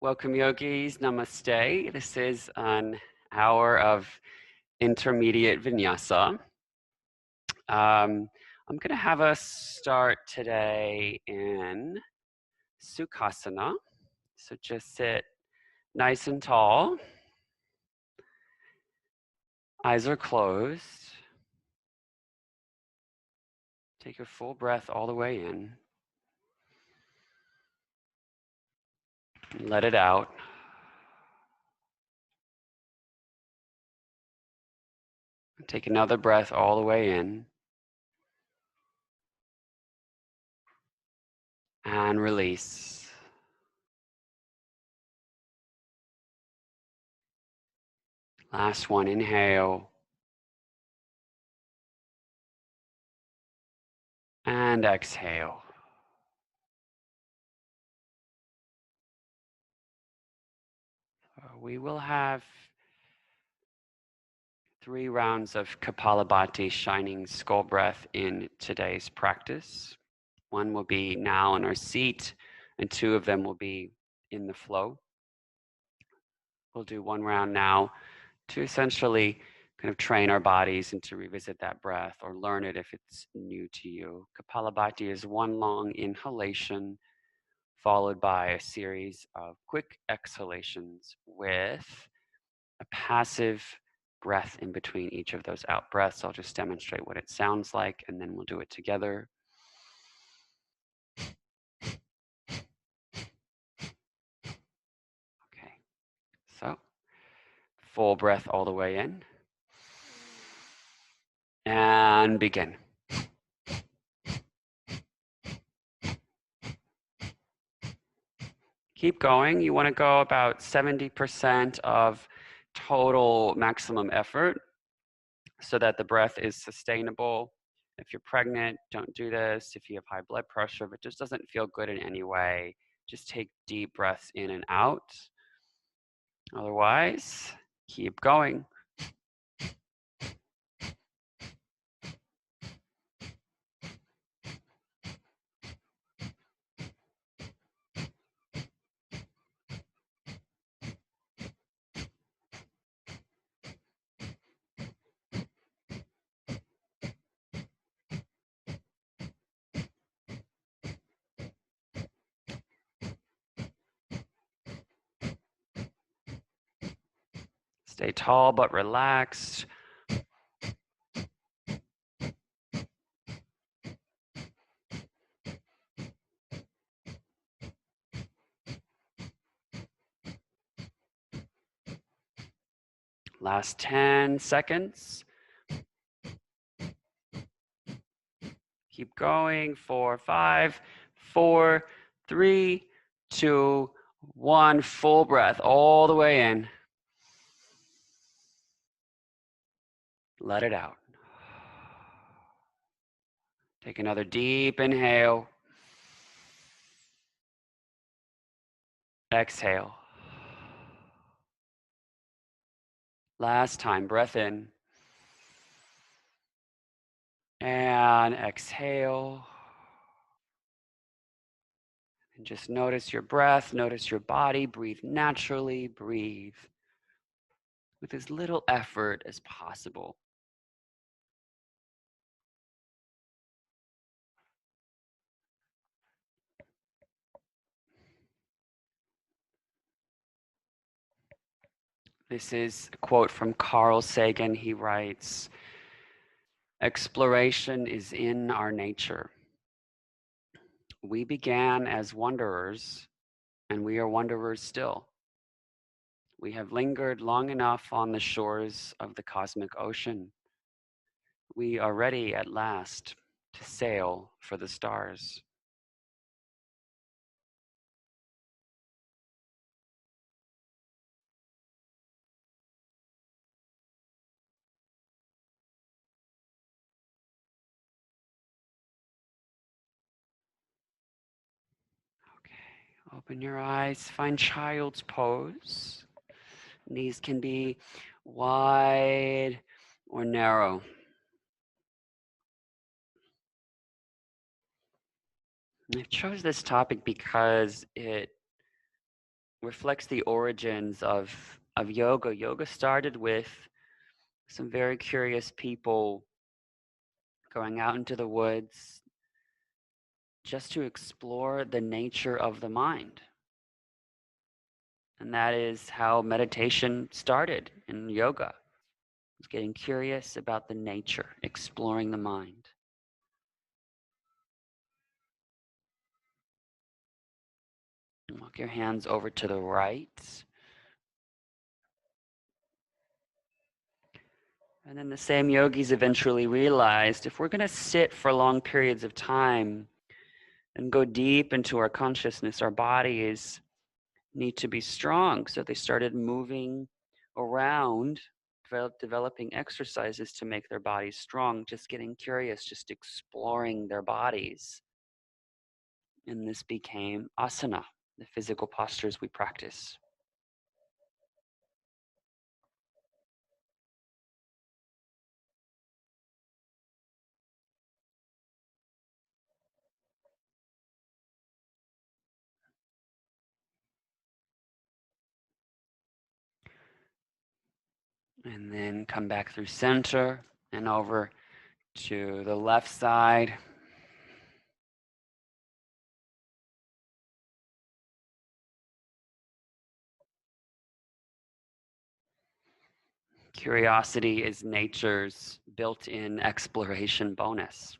Welcome, yogis. Namaste. This is an hour of intermediate vinyasa. I'm going to have us start today in Sukhasana. So just sit nice and tall. Eyes are closed. Take a full breath all the way in. Let it out. Take another breath all the way in. And release. Last one, inhale. And exhale. We will have 3 rounds of Kapalabhati shining skull breath in today's practice. 1 will be now in our seat, and 2 of them will be in the flow. We'll do 1 round now to essentially kind of train our bodies and to revisit that breath or learn it if it's new to you. Kapalabhati is 1 long inhalation followed by a series of quick exhalations with a passive breath in between each of those out breaths. I'll just demonstrate what it sounds like, and then we'll do it together. Okay, so full breath all the way in. And begin. Keep going. You want to go about 70% of total maximum effort so that the breath is sustainable. If you're pregnant, don't do this. If you have high blood pressure, if it just doesn't feel good in any way, just take deep breaths in and out. Otherwise, keep going. Stay tall but relaxed. Last 10 seconds. Keep going. 4, 5, 4, 3, 2, 1. Full breath all the way in. Let it out. Take another deep inhale. Exhale. Last time, breath in. And exhale. And just notice your breath, notice your body. Breathe naturally, breathe with as little effort as possible. This is a quote from Carl Sagan. He writes, "Exploration is in our nature. We began as wanderers, and we are wanderers still. We have lingered long enough on the shores of the cosmic ocean. We are ready at last to sail for the stars." Okay, open your eyes, find child's pose. Knees can be wide or narrow. I chose this topic because it reflects the origins of yoga. Yoga started with some very curious people going out into the woods just to explore the nature of the mind. And that is how meditation started in yoga. It's getting curious about the nature, exploring the mind. Walk your hands over to the right. And then the same yogis eventually realized if we're going to sit for long periods of time and go deep into our consciousness, our bodies need to be strong. So they started moving around, developing exercises to make their bodies strong, just getting curious, just exploring their bodies. And this became asana, the physical postures we practice. And then come back through center and over to the left side. Curiosity is nature's built-in exploration bonus.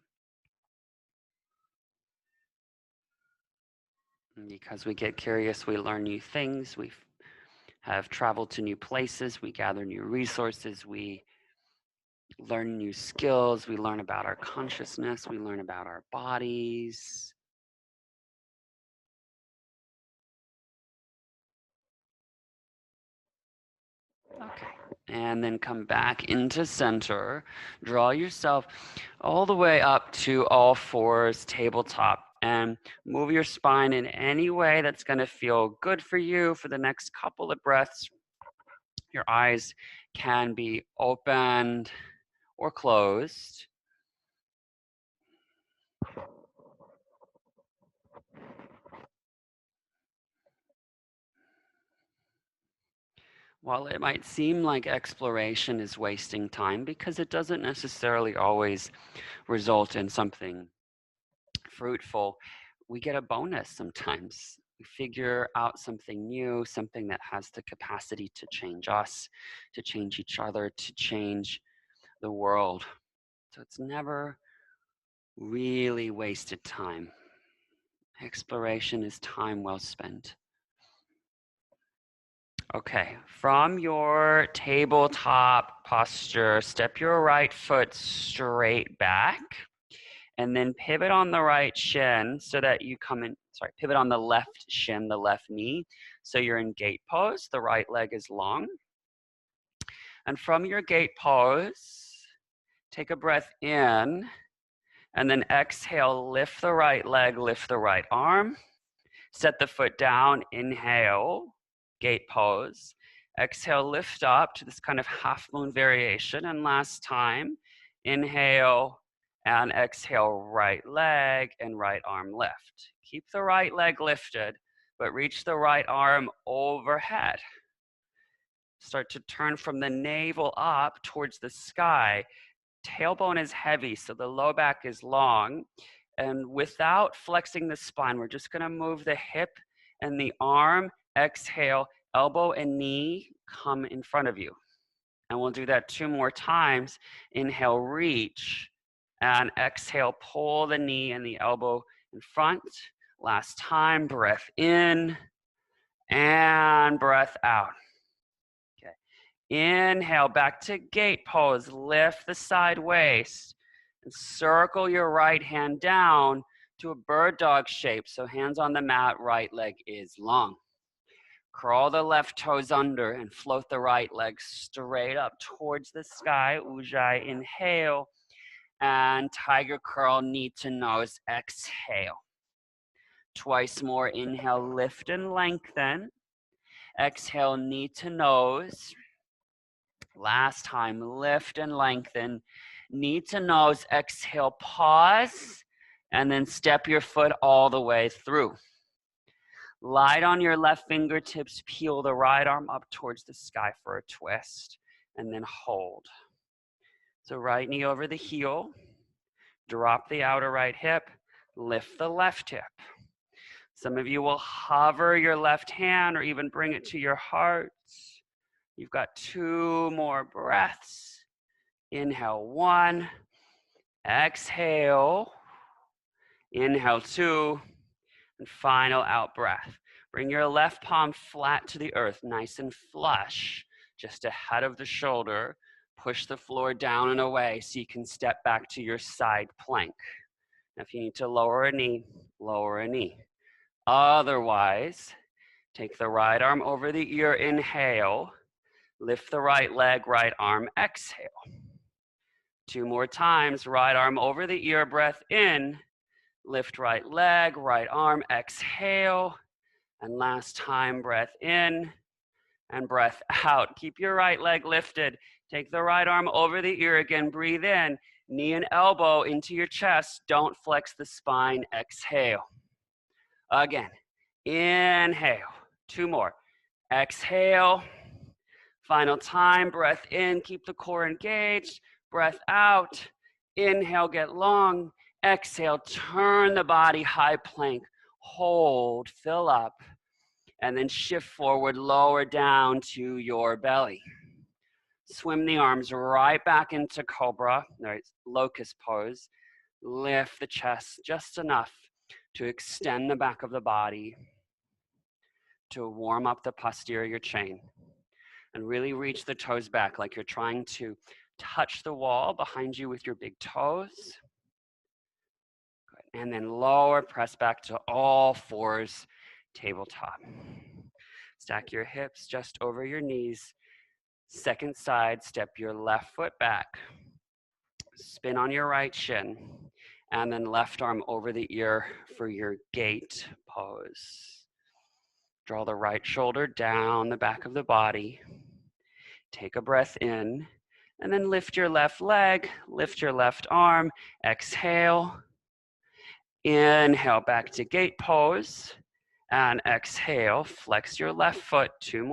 And because we get curious, we learn new things, we have traveled to new places, we gather new resources, we learn new skills, we learn about our consciousness, we learn about our bodies. Okay. And then come back into center. Draw yourself all the way up to all fours, tabletop, and move your spine in any way that's going to feel good for you for the next couple of breaths. Your eyes can be opened or closed. While it might seem like exploration is wasting time, because it doesn't necessarily always result in something fruitful, we get a bonus sometimes. We figure out something new, something that has the capacity to change us, to change each other, to change the world. So it's never really wasted time. Exploration is time well spent. Okay, from your tabletop posture, step your right foot straight back and then pivot on the right shin so that you come in, pivot on the left shin, the left knee. So you're in gate pose, the right leg is long. And from your gate pose, take a breath in and then exhale, lift the right leg, lift the right arm. Set the foot down, inhale, gate pose. Exhale, lift up to this kind of half moon variation. And last time, inhale and exhale, right leg and right arm lift. Keep the right leg lifted, but reach the right arm overhead. Start to turn from the navel up towards the sky. Tailbone is heavy, so the low back is long. And without flexing the spine, we're just gonna move the hip and the arm. Exhale, elbow and knee come in front of you. And we'll do that 2 more times. Inhale, reach, and exhale, pull the knee and the elbow in front. Last time, breath in and breath out. Okay. Inhale, back to gate pose. Lift the side waist and circle your right hand down to a bird dog shape. So hands on the mat, right leg is long. Crawl the left toes under and float the right leg straight up towards the sky. Ujjayi, inhale. And tiger curl, knee to nose, exhale. Twice more, inhale, lift and lengthen. Exhale, knee to nose. Last time, lift and lengthen. Knee to nose, exhale, pause, and then step your foot all the way through. Light on your left fingertips, peel the right arm up towards the sky for a twist, and then hold. So right knee over the heel, drop the outer right hip, lift the left hip. Some of you will hover your left hand or even bring it to your heart. You've got 2 more breaths. Inhale 1, exhale, inhale 2, and final out breath. Bring your left palm flat to the earth, nice and flush, just ahead of the shoulder. Push the floor down and away so you can step back to your side plank. Now, if you need to lower a knee, lower a knee. Otherwise, take the right arm over the ear, inhale. Lift the right leg, right arm, exhale. 2 more times, right arm over the ear, breath in. Lift right leg, right arm, exhale. And last time, breath in and breath out. Keep your right leg lifted. Take the right arm over the ear again, breathe in. Knee and elbow into your chest. Don't flex the spine, exhale. Again, inhale. 2 more. Exhale. Final time, breath in, keep the core engaged. Breath out. Inhale, get long. Exhale, turn the body, high plank. Hold, fill up. And then shift forward, lower down to your belly. Swim the arms right back into cobra, right, locust pose. Lift the chest just enough to extend the back of the body, to warm up the posterior chain. And really reach the toes back like you're trying to touch the wall behind you with your big toes. Good. And then lower, press back to all fours, tabletop. Stack your hips just over your knees. Second side, step your left foot back. Spin on your right shin. And then left arm over the ear for your gate pose. Draw the right shoulder down the back of the body. Take a breath in. And then lift your left leg, lift your left arm, exhale. Inhale back to gate pose. And exhale, flex your left foot 1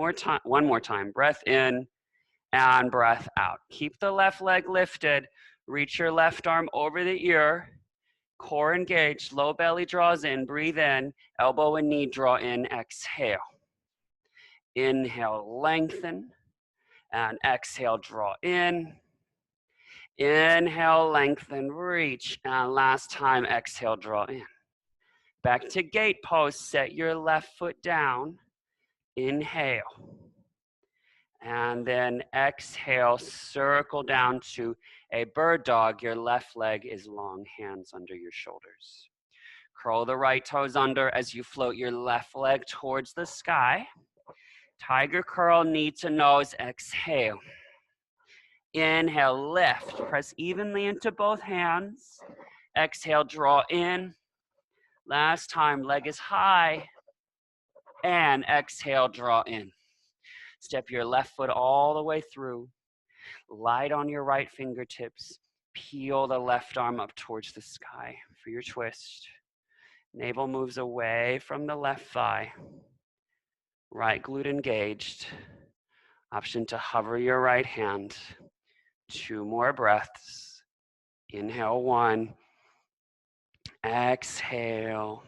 more time. Breath in and breath out. Keep the left leg lifted. Reach your left arm over the ear. Core engaged, low belly draws in, breathe in. Elbow and knee draw in, exhale. Inhale, lengthen. And exhale, draw in. Inhale, lengthen, reach. And last time, exhale, draw in. Back to gate pose, set your left foot down. Inhale. And then exhale, circle down to a bird dog. Your left leg is long, hands under your shoulders. Curl the right toes under as you float your left leg towards the sky. Tiger curl, knee to nose, exhale. Inhale, lift, press evenly into both hands. Exhale, draw in. Last time, leg is high. And exhale, draw in. Step your left foot all the way through. Light on your right fingertips. Peel the left arm up towards the sky for your twist. Navel moves away from the left thigh. Right glute engaged. Option to hover your right hand. 2 more breaths. Inhale 1. Exhale.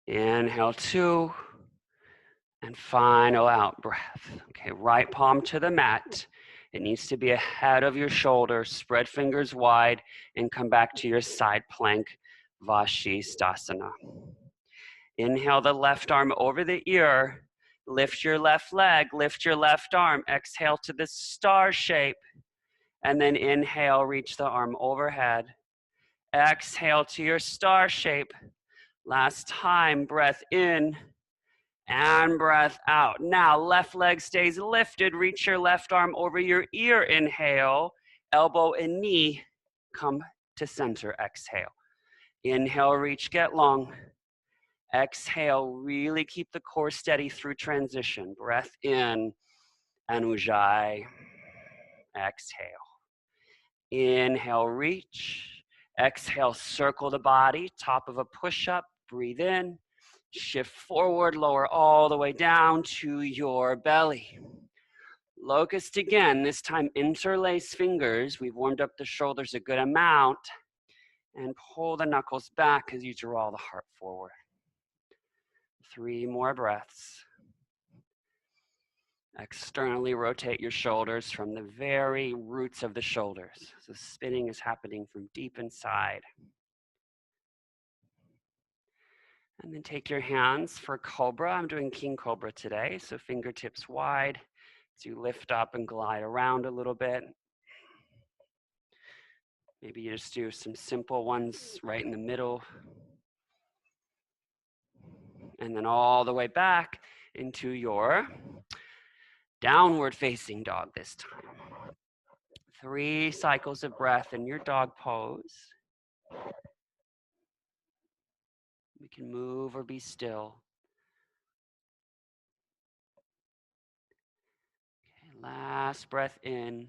Inhale 2. And final out breath. Okay, right palm to the mat. It needs to be ahead of your shoulder. Spread fingers wide and come back to your side plank, Vashisthasana. Inhale the left arm over the ear. Lift your left leg, lift your left arm. Exhale to the star shape. And then inhale, reach the arm overhead. Exhale to your star shape. Last time, breath in. And breath out. Now, left leg stays lifted. Reach your left arm over your ear. Inhale. Elbow and knee come to center. Exhale. Inhale, reach, get long. Exhale, really keep the core steady through transition. Breath in and ujjayi. Exhale. Inhale, reach. Exhale, circle the body. Top of a push-up. Breathe in. Shift forward, lower all the way down to your belly. Locust again, this time interlace fingers. We've warmed up the shoulders a good amount. And pull the knuckles back as you draw the heart forward. 3 more breaths. Externally rotate your shoulders from the very roots of the shoulders. So spinning is happening from deep inside. And then take your hands for Cobra. I'm doing King Cobra today, so fingertips wide as you lift up and glide around a little bit. Maybe you just do some simple ones right in the middle. And then all the way back into your downward facing dog this time. 3 cycles of breath in your dog pose. We can move or be still. Okay, last breath in.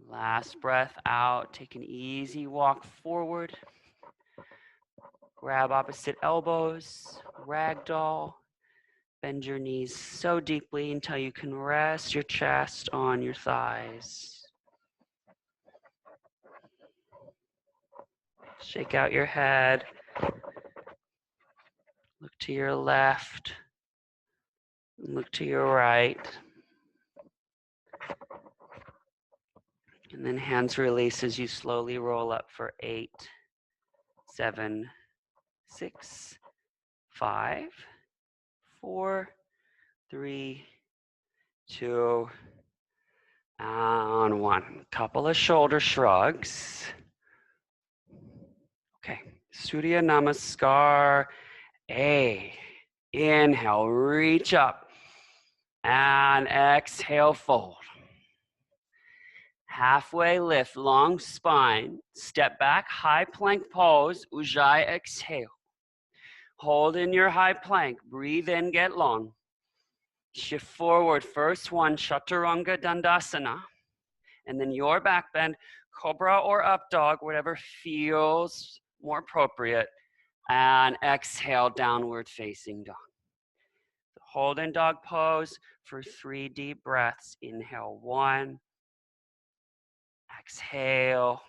Last breath out. Take an easy walk forward. Grab opposite elbows. Ragdoll. Bend your knees so deeply until you can rest your chest on your thighs. Shake out your head. Look to your left. Look to your right. And then hands release as you slowly roll up for 8, 7, 6, 5, 4, 3, 2, and 1. Couple of shoulder shrugs. Okay, Surya Namaskar A. Inhale, reach up. And exhale, fold. Halfway lift, long spine. Step back, high plank pose. Ujjayi exhale. Hold in your high plank. Breathe in, get long. Shift forward. First one, Chaturanga Dandasana. And then your back bend, Cobra or up dog, whatever feels more appropriate. And exhale, downward facing dog. Hold in dog pose for 3 deep breaths. Inhale, 1. Exhale.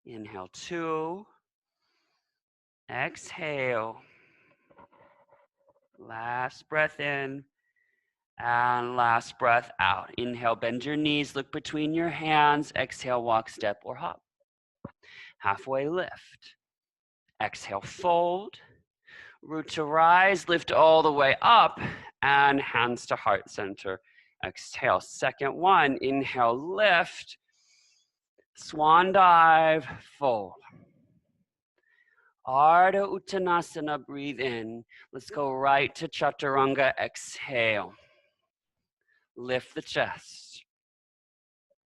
Inhale, 2. Exhale. Last breath in. And last breath out. Inhale, bend your knees, look between your hands. Exhale, walk, step, or hop. Halfway lift. Exhale, fold. Root to rise, lift all the way up. And hands to heart center. Exhale, second one. Inhale, lift. Swan dive, fold. Ardha Uttanasana, breathe in. Let's go right to Chaturanga, exhale. Lift the chest.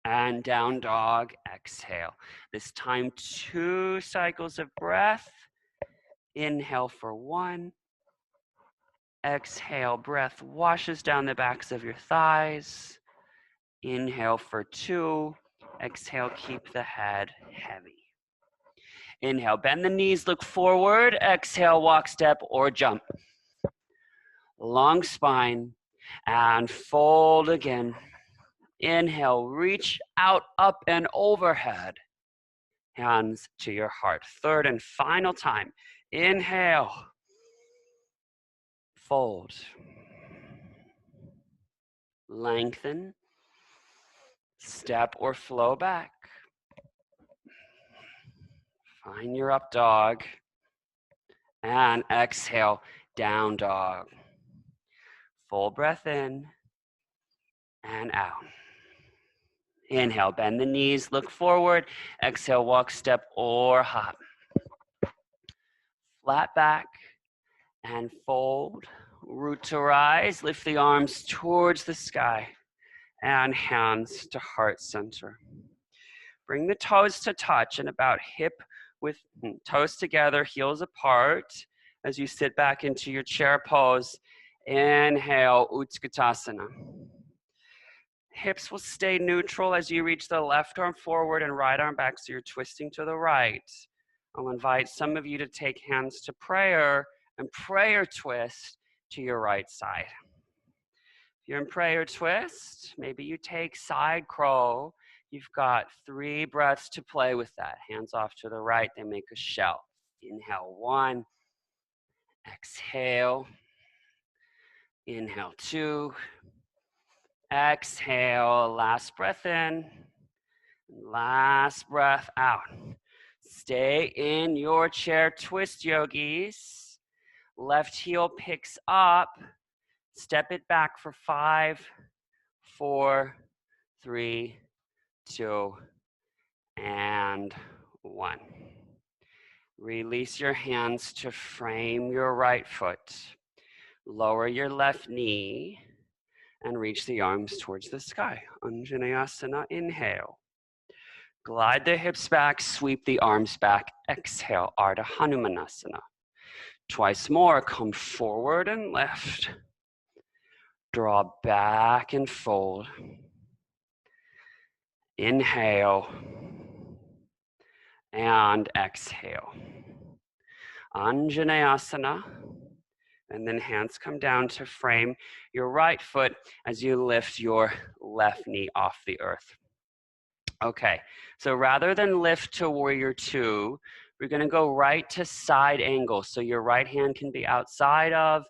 And down dog, exhale. This time 2 cycles of breath. Inhale for 1. Exhale, breath washes down the backs of your thighs. Inhale for 2. Exhale, keep the head heavy. Inhale, bend the knees, look forward. Exhale, walk, step, or jump. Long spine, and fold again. Inhale, reach out, up, and overhead. Hands to your heart. Third and final time. Inhale, fold. Lengthen, step or flow back. Find your up dog. And exhale, down dog. Full breath in and out. Inhale, bend the knees, look forward. Exhale, walk, step, or hop. Flat back and fold. Root to rise, lift the arms towards the sky and hands to heart center. Bring the toes to touch and about hip with toes together, heels apart as you sit back into your chair pose. Inhale, Utkatasana. Hips will stay neutral as you reach the left arm forward and right arm back, so you're twisting to the right. I'll invite some of you to take hands to prayer and prayer twist to your right side. If you're in prayer twist, maybe you take side crow. You've got 3 breaths to play with that. Hands off to the right, they make a shell. Inhale 1, exhale. Inhale 2, exhale, last breath in, last breath out. Stay in your chair twist, yogis. Left heel picks up. Step it back for 5, 4, 3, 2, and 1. Release your hands to frame your right foot. Lower your left knee and reach the arms towards the sky. Anjaneyasana, inhale. Glide the hips back, sweep the arms back. Exhale, Ardha Hanumanasana. Twice more, come forward and lift. Draw back and fold. Inhale and exhale. Anjaneyasana. And then hands come down to frame your right foot as you lift your left knee off the earth. Okay, so rather than lift to warrior 2, we're gonna go right to side angle. So your right hand can be outside of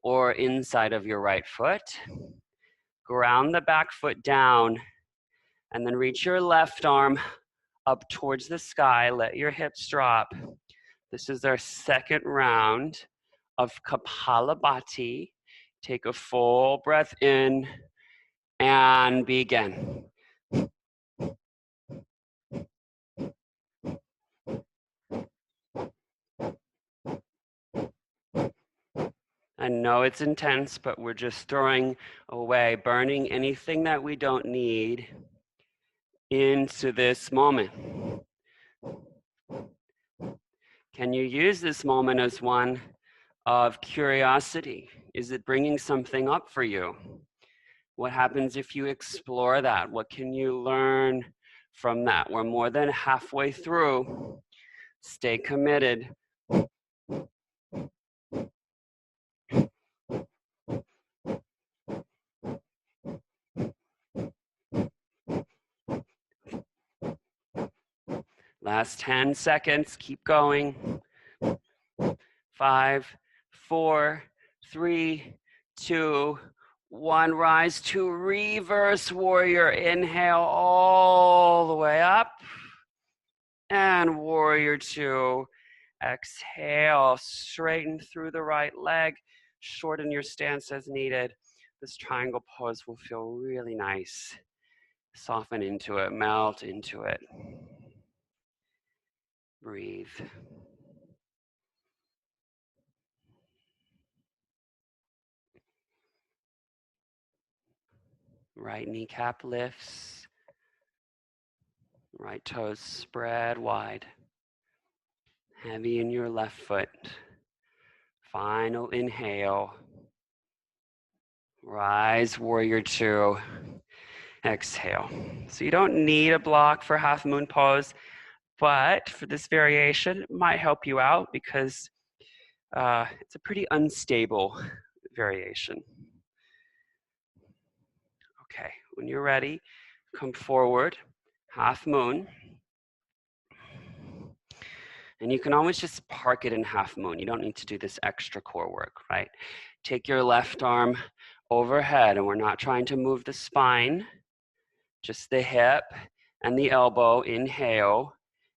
or inside of your right foot. Ground the back foot down and then reach your left arm up towards the sky. Let your hips drop. This is our second round of Kapalabhati. Take a full breath in and begin. I know it's intense, but we're just throwing away, burning anything that we don't need into this moment. Can you use this moment as one of curiosity? Is it bringing something up for you? What happens if you explore that? What can you learn from that? We're more than halfway through. Stay committed. Last 10 seconds, keep going. 5, 4, 3, 2, 1. Rise to reverse warrior. Inhale all the way up. And warrior 2. Exhale, straighten through the right leg. Shorten your stance as needed. This triangle pose will feel really nice. Soften into it, melt into it. Breathe. Right kneecap lifts. Right toes spread wide. Heavy in your left foot. Final inhale. Rise, warrior 2. Exhale. So you don't need a block for half moon pose, but for this variation, it might help you out because it's a pretty unstable variation. Okay, when you're ready, come forward, half moon. And you can always just park it in half moon. You don't need to do this extra core work, right? Take your left arm overhead, and we're not trying to move the spine, just the hip and the elbow. Inhale,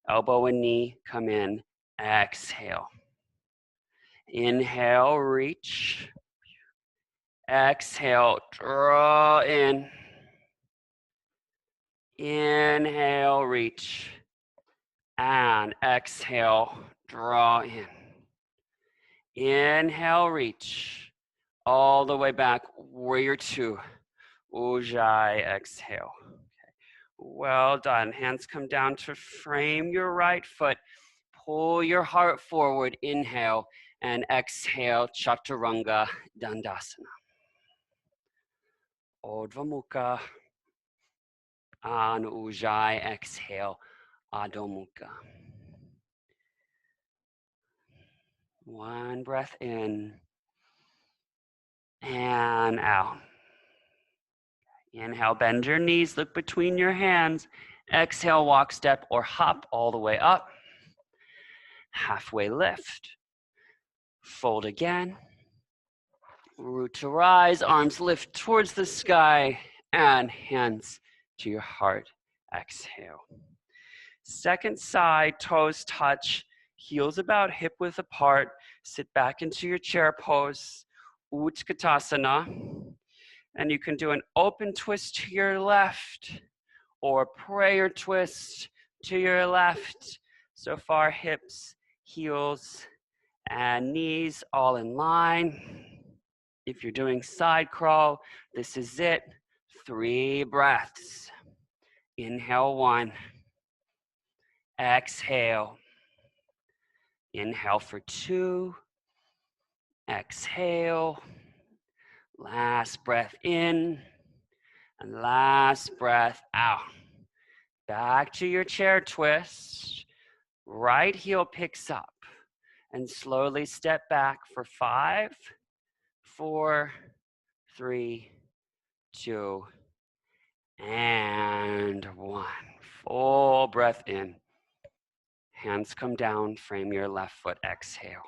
elbow and knee come in. Exhale. Inhale, reach. Exhale, draw in. Inhale, reach. And exhale, draw in. Inhale, reach. All the way back, warrior 2. Ujjayi, exhale. Okay. Well done. Hands come down to frame your right foot. Pull your heart forward. Inhale and exhale, Chaturanga Dandasana. Urdhva Mukha and Ujjayi, exhale, Adho Mukha. One breath in and out. Inhale, bend your knees, look between your hands. Exhale, walk, step, or hop all the way up. Halfway lift. Fold again. Root to rise, arms lift towards the sky, and hands to your heart. Exhale. Second side, toes touch, heels about hip width apart. Sit back into your chair pose, Utkatasana. And you can do an open twist to your left or prayer twist to your left. So far, hips, heels, and knees all in line. If you're doing side crawl, this is it. 3 breaths. Inhale 1. Exhale. Inhale for 2. Exhale. Last breath in. And last breath out. Back to your chair twist. Right heel picks up. And slowly step back for 5, 4, 3, 2, and 1. Full breath in. Hands come down, frame your left foot, exhale.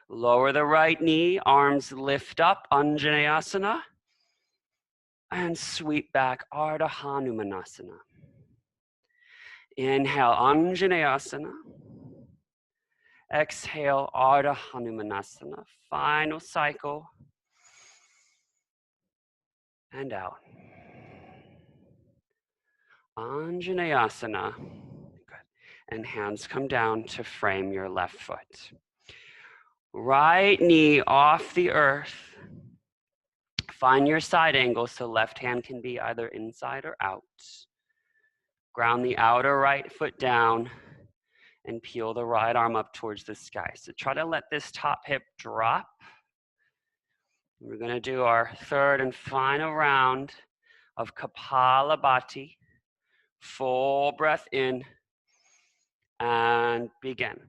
Lower the right knee, arms lift up, Anjaneyasana, and sweep back, Ardha Hanumanasana. Inhale, Anjaneyasana. Exhale, Ardha Hanumanasana. Final cycle. And out. Anjaneyasana. Good. And hands come down to frame your left foot. Right knee off the earth. Find your side angle so left hand can be either inside or out. Ground the outer right foot down and peel the right arm up towards the sky. So try to let this top hip drop. We're going to do our third and final round of Kapalabhati. Full breath in and begin.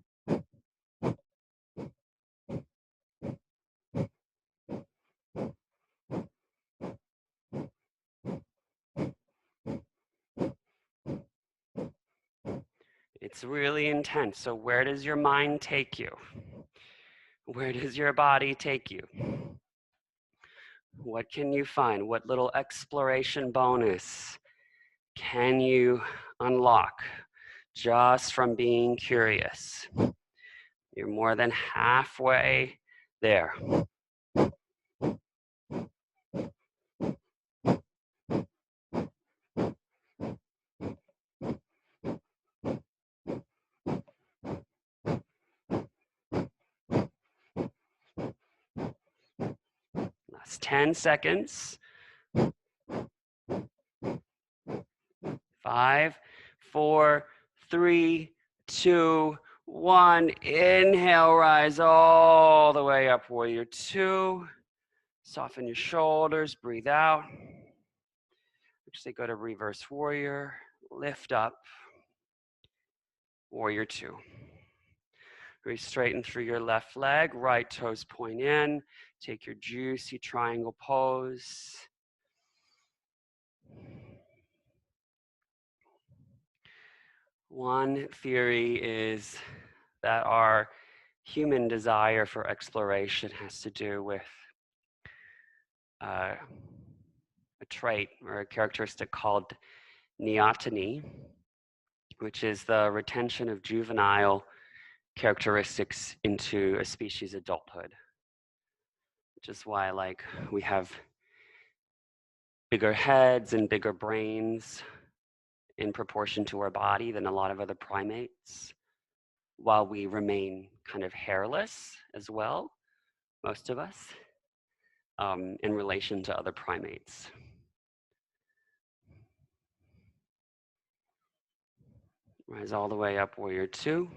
It's really intense. So where does your mind take you? Where does your body take you? What can you find? What little exploration bonus can you unlock just from being curious? You're more than halfway there. Last 10 seconds. 5, 4, 3, 2, 1. Inhale, rise all the way up, warrior 2. Soften your shoulders, breathe out. Actually go to reverse warrior, lift up, warrior 2. Straighten through your left leg, right toes point in. Take your juicy triangle pose. One theory is that our human desire for exploration has to do with a trait or a characteristic called neoteny, which is the retention of juvenile characteristics into a species adulthood, which is why we have bigger heads and bigger brains in proportion to our body than a lot of other primates, while we remain kind of hairless as well, most of us, in relation to other primates. Rise all the way up, warrior 2.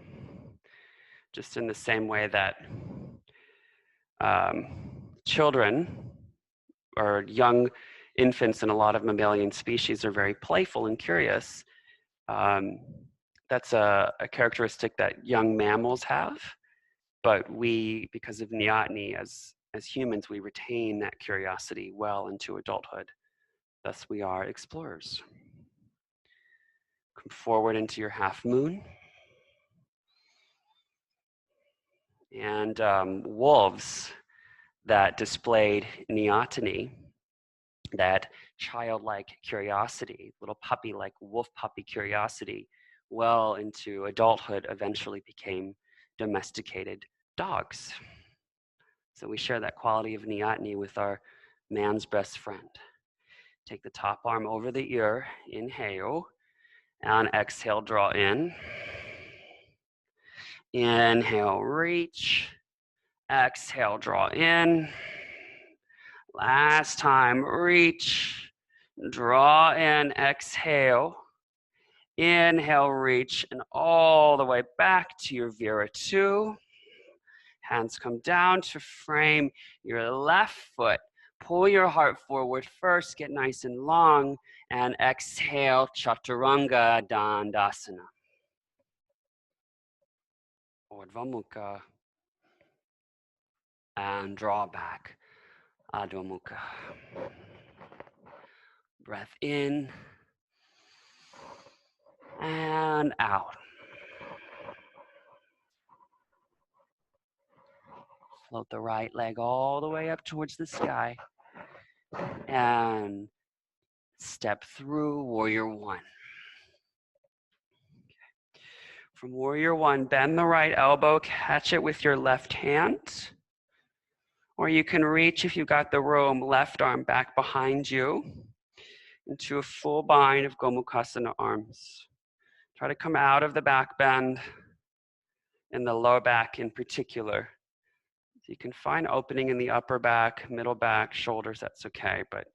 Just in the same way that children or young infants in a lot of mammalian species are very playful and curious. That's a characteristic that young mammals have. But we, because of neoteny, as humans, we retain that curiosity well into adulthood. Thus, we are explorers. Come forward into your half moon. And wolves that displayed neoteny, that childlike curiosity, little puppy-like wolf puppy curiosity, well into adulthood, eventually became domesticated dogs. So we share that quality of neoteny with our man's best friend. Take the top arm over the ear, inhale, and exhale, draw in. Inhale, reach. Exhale, draw in. Last time, reach. Draw in, exhale. Inhale, reach, and all the way back to your Vira 2. Hands come down to frame your left foot. Pull your heart forward first, get nice and long, and exhale, Chaturanga Dandasana. Urdhva Mukha, and draw back, Adho Mukha. Breath in, and out. Float the right leg all the way up towards the sky, and step through Warrior One. From Warrior One, bend the right elbow, catch it with your left hand. Or you can reach, if you got the room, left arm back behind you into a full bind of Gomukhasana arms. Try to come out of the back bend in the lower back in particular. So you can find opening in the upper back, middle back, shoulders, that's okay. But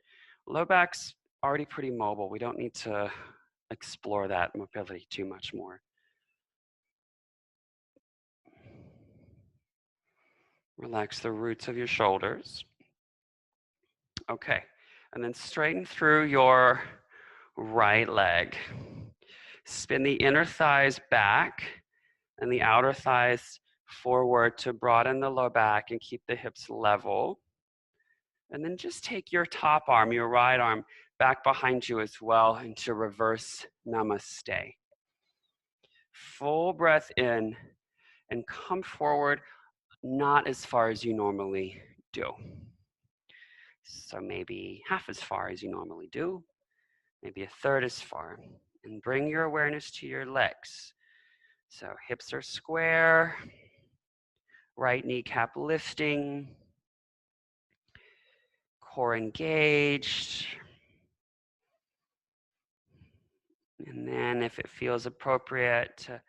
low back's already pretty mobile. We don't need to explore that mobility too much more. Relax the roots of your shoulders. Okay, and then straighten through your right leg. Spin the inner thighs back and the outer thighs forward to broaden the low back and keep the hips level. And then just take your top arm, your right arm, back behind you as well into reverse namaste. Full breath in and come forward, not as far as you normally do. So maybe half as far as you normally do, maybe a third as far. And bring your awareness to your legs. So hips are square, right kneecap lifting, core engaged. And then if it feels appropriate to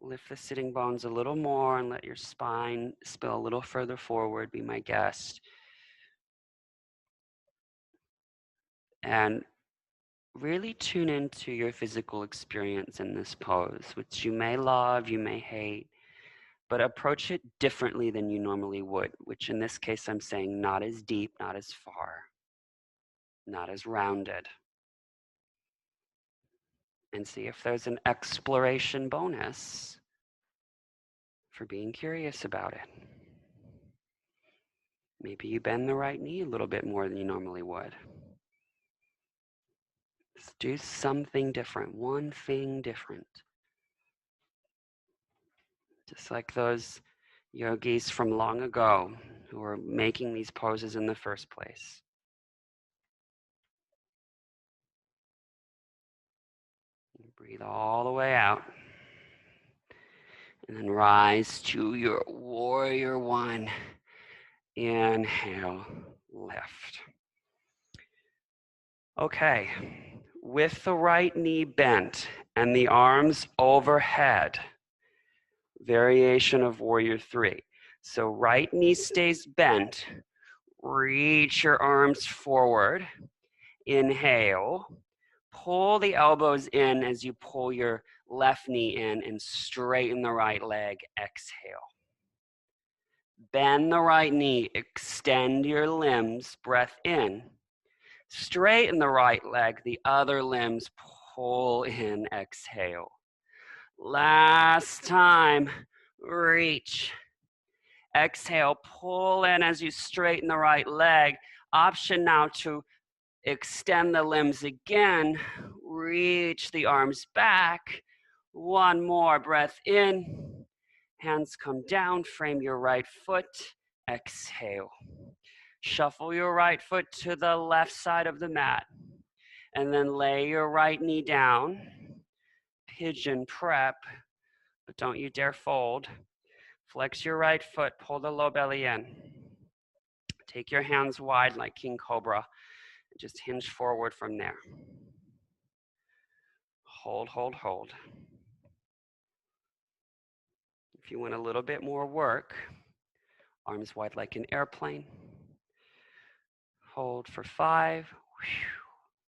lift the sitting bones a little more and let your spine spill a little further forward, be my guest. And really tune into your physical experience in this pose, which you may love, you may hate, but approach it differently than you normally would, which in this case I'm saying not as deep, not as far, not as rounded. And see if there's an exploration bonus for being curious about it. Maybe you bend the right knee a little bit more than you normally would. Let's do something different, one thing different. Just like those yogis from long ago who were making these poses in the first place. Breathe all the way out. And then rise to your Warrior One. Inhale, lift. Okay, with the right knee bent and the arms overhead, variation of Warrior Three. So right knee stays bent, reach your arms forward, inhale, pull the elbows in as you pull your left knee in and straighten the right leg, exhale. Bend the right knee, extend your limbs, breath in. Straighten the right leg, the other limbs pull in, exhale. Last time, reach. Exhale, pull in as you straighten the right leg. Option now to extend the limbs again. Reach the arms back. One more breath in. Hands come down, frame your right foot. Exhale. Shuffle your right foot to the left side of the mat. And then lay your right knee down. Pigeon prep, but don't you dare fold. Flex your right foot, pull the low belly in. Take your hands wide like King Cobra. Just hinge forward from there. Hold, hold, hold. If you want a little bit more work, arms wide like an airplane. Hold for 5,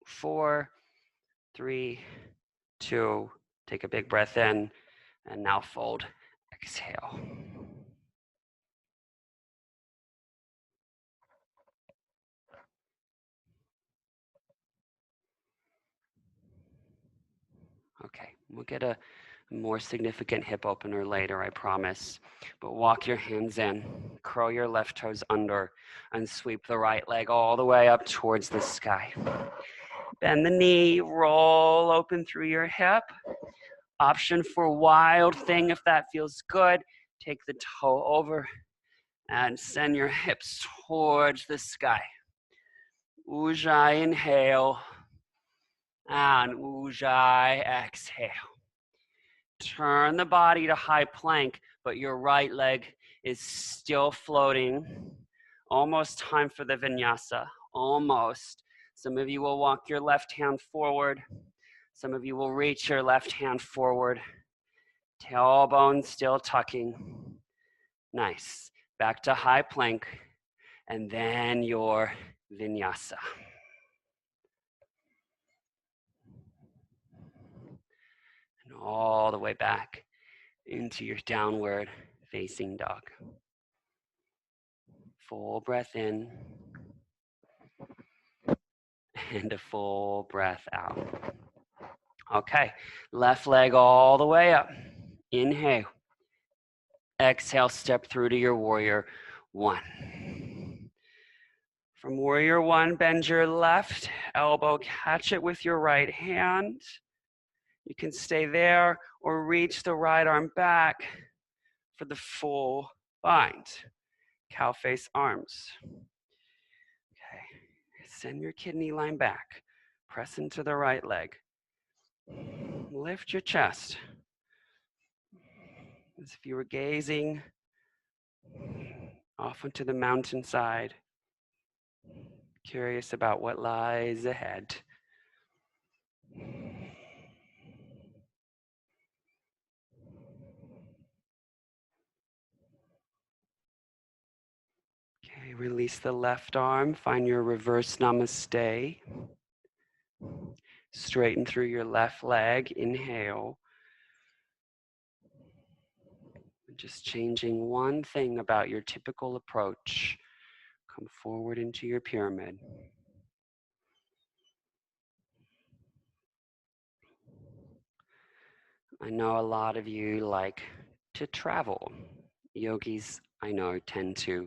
4, 3, 2. Take a big breath in, and now fold. Exhale. Okay, we'll get a more significant hip opener later, I promise. But walk your hands in, curl your left toes under, and sweep the right leg all the way up towards the sky. Bend the knee, roll open through your hip. Option for wild thing if that feels good. Take the toe over and send your hips towards the sky. Ujjayi inhale and Ujjayi exhale. Turn the body to high plank, but your right leg is still floating. Almost time for the vinyasa, almost. Some of you will walk your left hand forward. Some of you will reach your left hand forward. Tailbone still tucking. Nice. Back to high plank, and then your vinyasa. And all the way back into your downward facing dog. Full breath in, and a full breath out. Okay, left leg all the way up. Inhale. Exhale, step through to your warrior 1. From warrior 1, bend your left elbow, catch it with your right hand. You can stay there or reach the right arm back for the full bind. Cow face arms. Okay, send your kidney line back. Press into the right leg. Lift your chest as if you were gazing off into the mountainside, curious about what lies ahead. Okay, release the left arm, find your reverse namaste. Straighten through your left leg, inhale. Just changing one thing about your typical approach. Come forward into your pyramid. I know a lot of you like to travel. Yogis, I know, tend to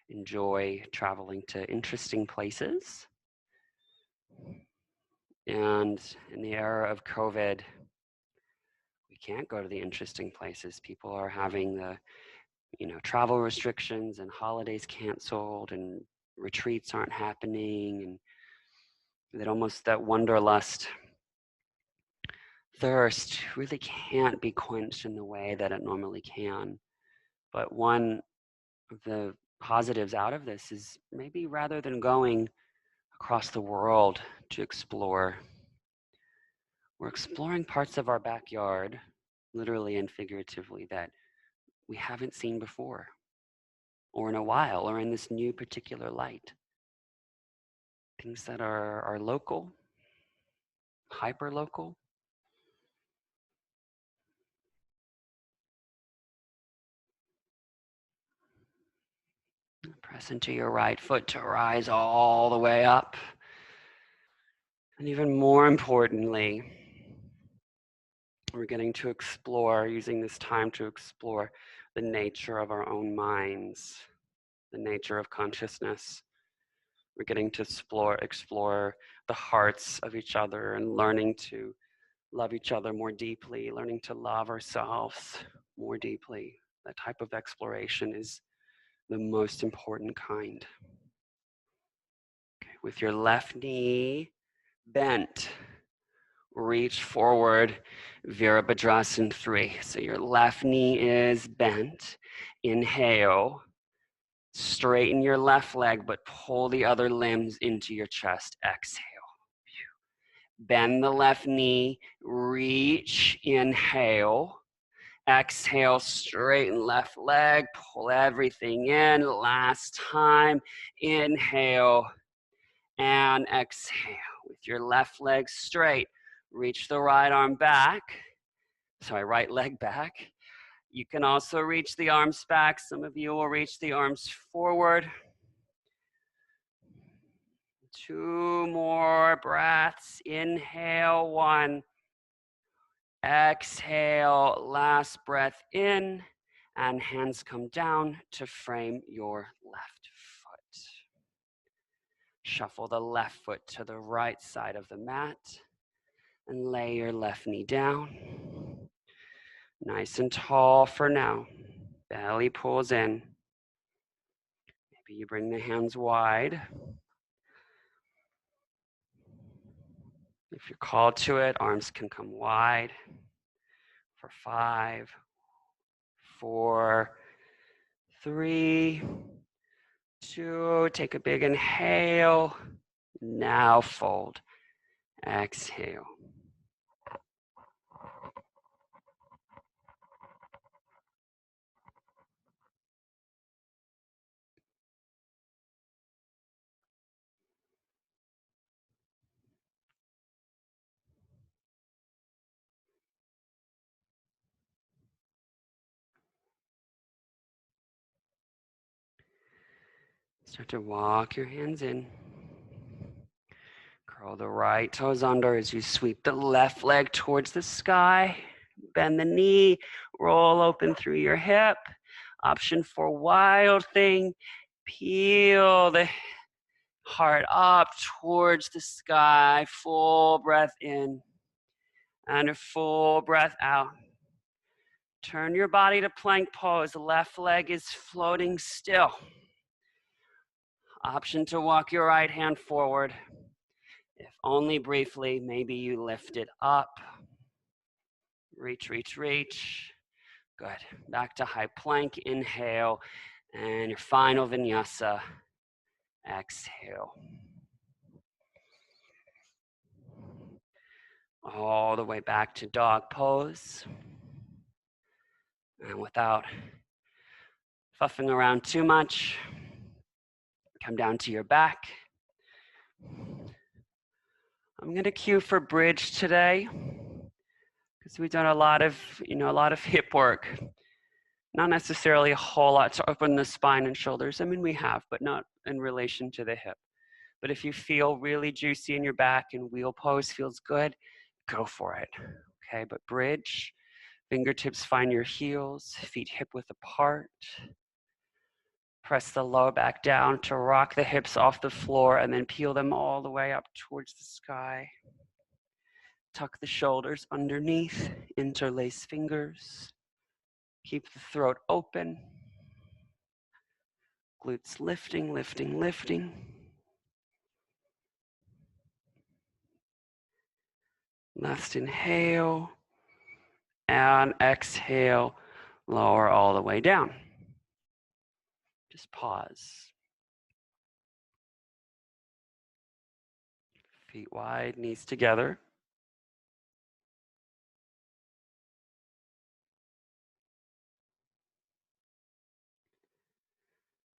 enjoy traveling to interesting places. And in the era of COVID, we can't go to the interesting places. People are having the, travel restrictions and holidays canceled and retreats aren't happening, and that wanderlust thirst really can't be quenched in the way that it normally can. But one of the positives out of this is maybe rather than going across the world to explore, we're exploring parts of our backyard, literally and figuratively, that we haven't seen before, or in a while, or in this new particular light. Things that are local, hyper local. Press into your right foot to rise all the way up. And even more importantly, We're getting to explore, using this time to explore the nature of our own minds, the nature of consciousness. We're getting to explore the hearts of each other and learning to love each other more deeply, learning to love ourselves more deeply. That type of exploration is the most important kind. Okay, with your left knee bent, reach forward, Virabhadrasana 3. So your left knee is bent. Inhale, straighten your left leg, but pull the other limbs into your chest. Exhale. Bend the left knee, reach, inhale. Exhale, straighten left leg, pull everything in. Last time, inhale and exhale. With your left leg straight, reach the right arm back. Right leg back. You can also reach the arms back. Some of you will reach the arms forward. 2 more breaths. Inhale, 1. Exhale, last breath in, and hands come down to frame your left foot. Shuffle the left foot to the right side of the mat and lay your left knee down. Nice and tall for now. Belly pulls in. Maybe you bring the hands wide. If you're called to it, arms can come wide for 5, 4, 3, 2. Take a big inhale. Now fold. Exhale. Start to walk your hands in. Curl the right toes under as you sweep the left leg towards the sky. Bend the knee, roll open through your hip. Option for wild thing. Peel the heart up towards the sky. Full breath in and a full breath out. Turn your body to plank pose. The left leg is floating still. Option to walk your right hand forward. If only briefly, maybe you lift it up. Reach, reach, reach. Good. Back to high plank. Inhale. And your final vinyasa. Exhale. All the way back to dog pose. And without fuffing around too much, come down to your back. I'm going to cue for bridge today because we've done a lot of hip work. Not necessarily a whole lot to open the spine and shoulders. I mean, we have, but not in relation to the hip. But if you feel really juicy in your back and wheel pose feels good, go for it. Okay, but bridge, fingertips find your heels, feet hip width apart. Press the lower back down to rock the hips off the floor and then peel them all the way up towards the sky. Tuck the shoulders underneath, interlace fingers. Keep the throat open. Glutes lifting, lifting, lifting. Last inhale and exhale, lower all the way down. Just pause. Feet wide, knees together.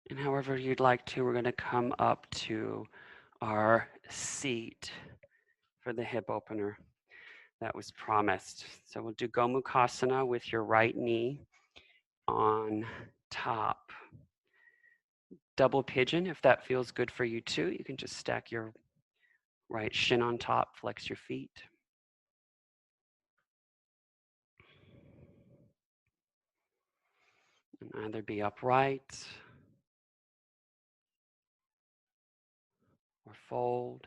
And however you'd like to, we're going to come up to our seat for the hip opener that was promised. So we'll do Gomukhasana with your right knee on top. Double pigeon, if that feels good for you too. You can just stack your right shin on top, flex your feet. Either be upright or fold.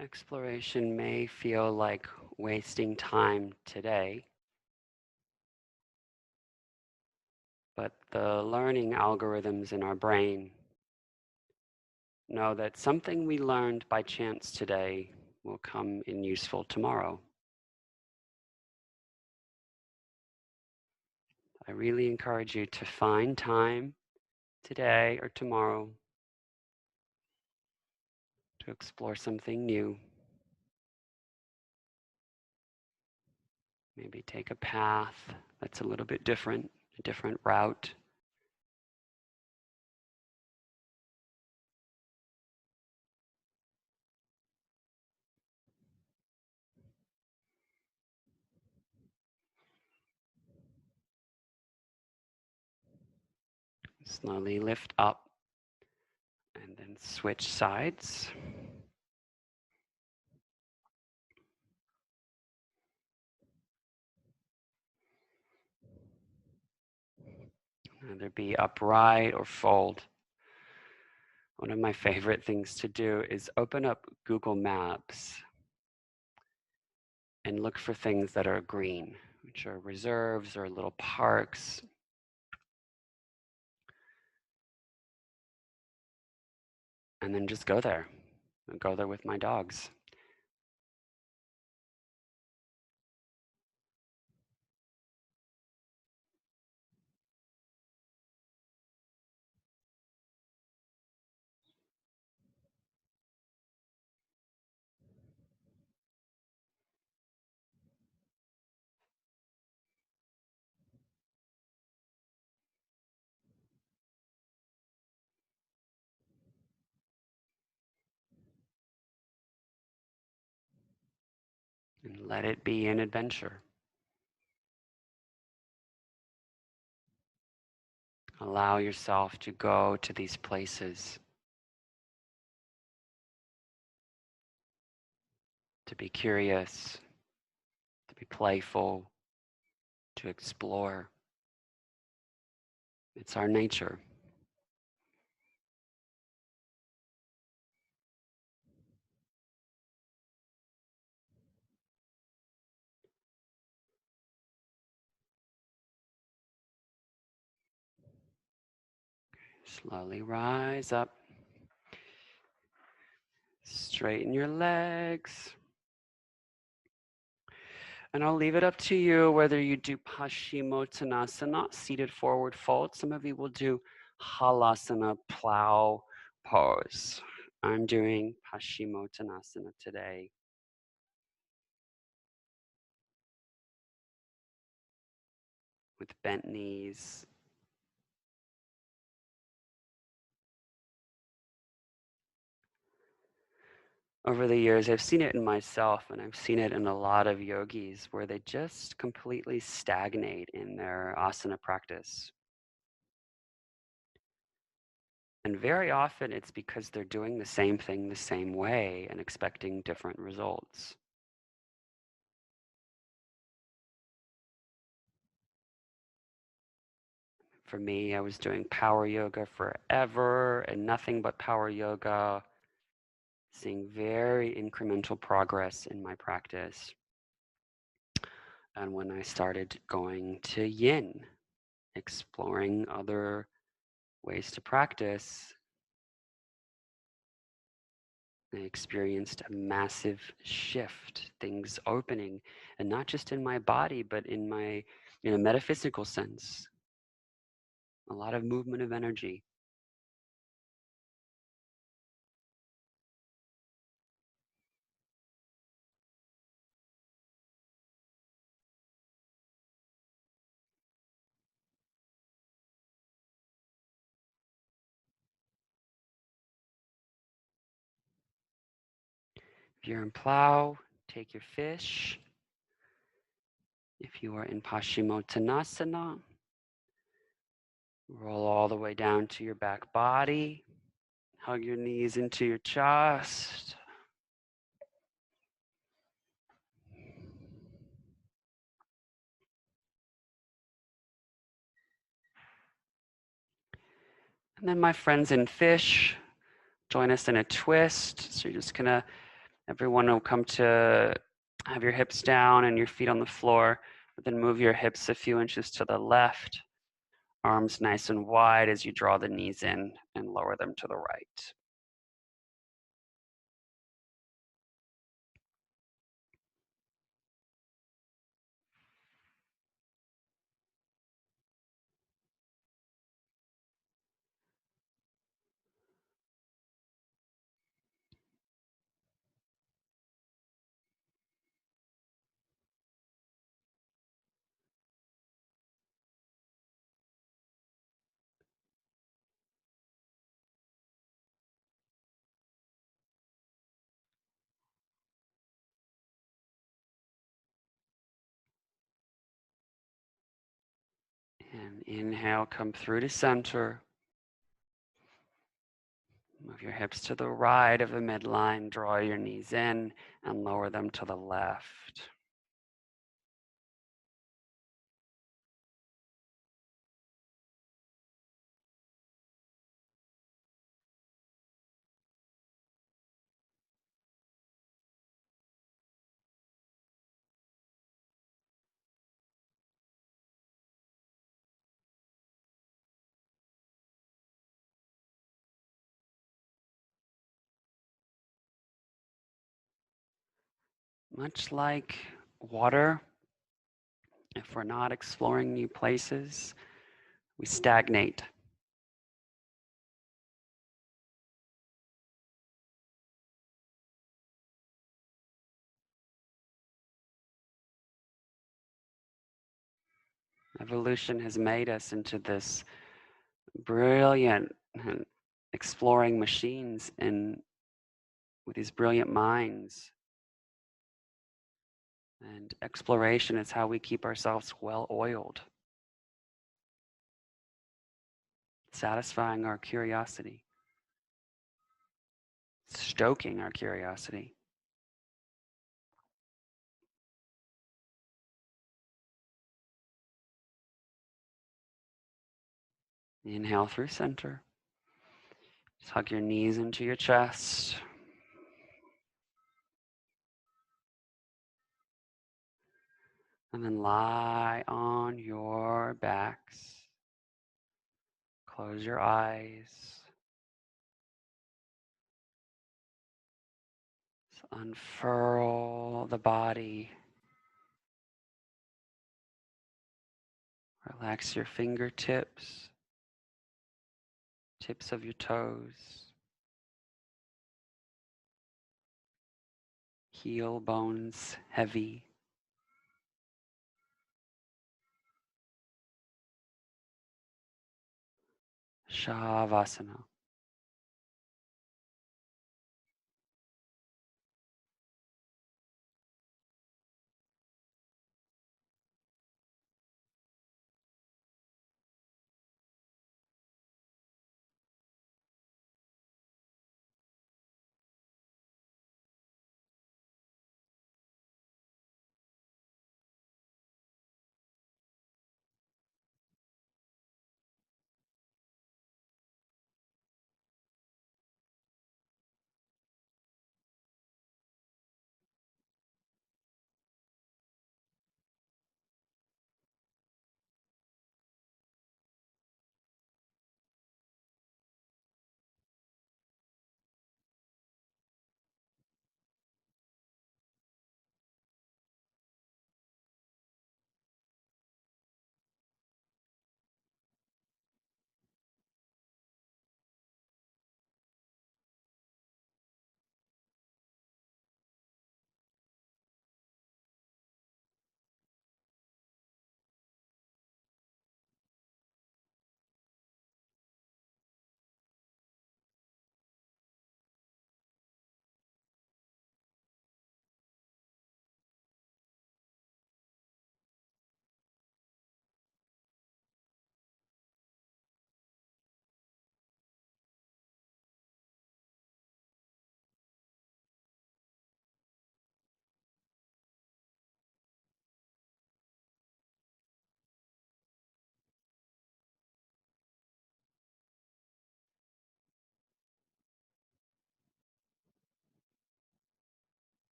Exploration may feel like wasting time today, but the learning algorithms in our brain know that something we learned by chance today will come in useful tomorrow. I really encourage you to find time today or tomorrow to explore something new. Maybe take a path that's a little bit different, a different route. Slowly lift up and then switch sides. Either be upright or fold. One of my favorite things to do is open up Google Maps and look for things that are green, which are reserves or little parks. And then just go there. I'll go there with my dogs. And let it be an adventure. Allow yourself to go to these places, to be curious, to be playful, to explore. It's our nature. Slowly rise up. Straighten your legs. And I'll leave it up to you whether you do Paschimottanasana, seated forward fold. Some of you will do Halasana, plow pose. I'm doing Paschimottanasana today. With bent knees. Over the years, I've seen it in myself and I've seen it in a lot of yogis where they just completely stagnate in their asana practice. And very often it's because they're doing the same thing the same way and expecting different results. For me, I was doing power yoga forever and nothing but power yoga, seeing very incremental progress in my practice. And when I started going to yin, exploring other ways to practice, I experienced a massive shift, things opening, and not just in my body, but in a metaphysical sense. A lot of movement of energy. If you're in plow, take your fish If you are in Paschimottanasana, roll all the way down to your back body. Hug your knees into your chest. And then my friends in fish, join us in a twist. So you're just gonna, everyone will come to have your hips down and your feet on the floor, but then move your hips a few inches to the left. Arms nice and wide as you draw the knees in and lower them to the right. And inhale, come through to center. Move your hips to the right of the midline. Draw your knees in and lower them to the left. Much like water, if we're not exploring new places, we stagnate. Evolution has made us into this brilliant exploring machines and with these brilliant minds. And exploration is how we keep ourselves well oiled, satisfying our curiosity, stoking our curiosity. Inhale through center. Just hug your knees into your chest. And then lie on your backs. Close your eyes. Just unfurl the body. Relax your fingertips, tips of your toes, heel bones heavy. Shavasana.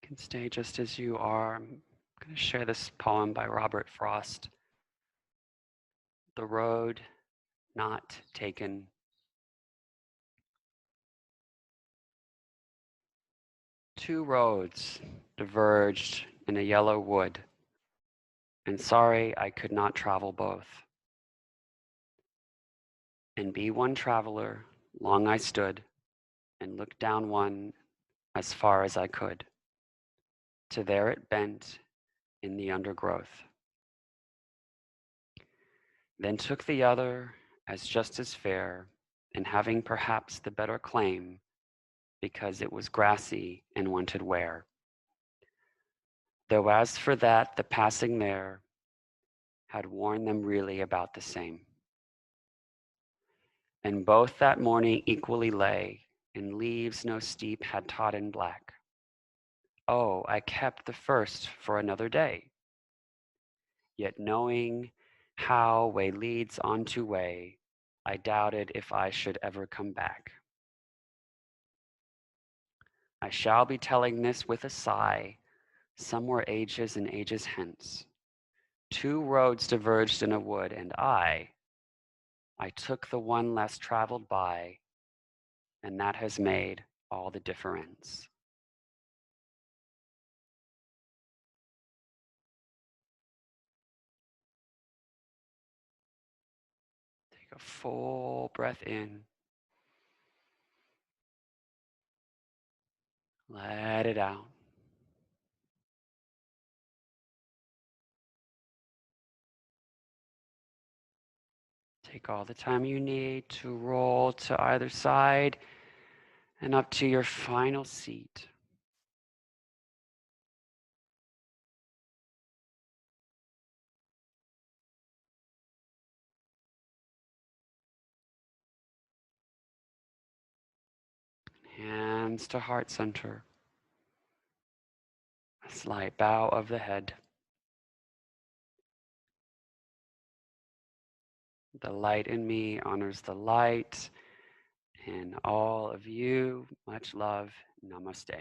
You can stay just as you are. I'm going to share this poem by Robert Frost. The Road Not Taken. Two roads diverged in a yellow wood, and sorry I could not travel both. And be one traveler, long I stood, and looked down one as far as I could, to there it bent in the undergrowth. Then took the other as just as fair, and having perhaps the better claim, because it was grassy and wanted wear. Though as for that, the passing there had worn them really about the same. And both that morning equally lay, in leaves no steep had trodden black. Oh, I kept the first for another day. Yet knowing how way leads on to way, I doubted if I should ever come back. I shall be telling this with a sigh, some were ages and ages hence. Two roads diverged in a wood, and I took the one less traveled by, and that has made all the difference. Take a full breath in. Let it out. Take all the time you need to roll to either side and up to your final seat. Hands to heart center. A slight bow of the head. The light in me honors the light in all of you. Much love. Namaste.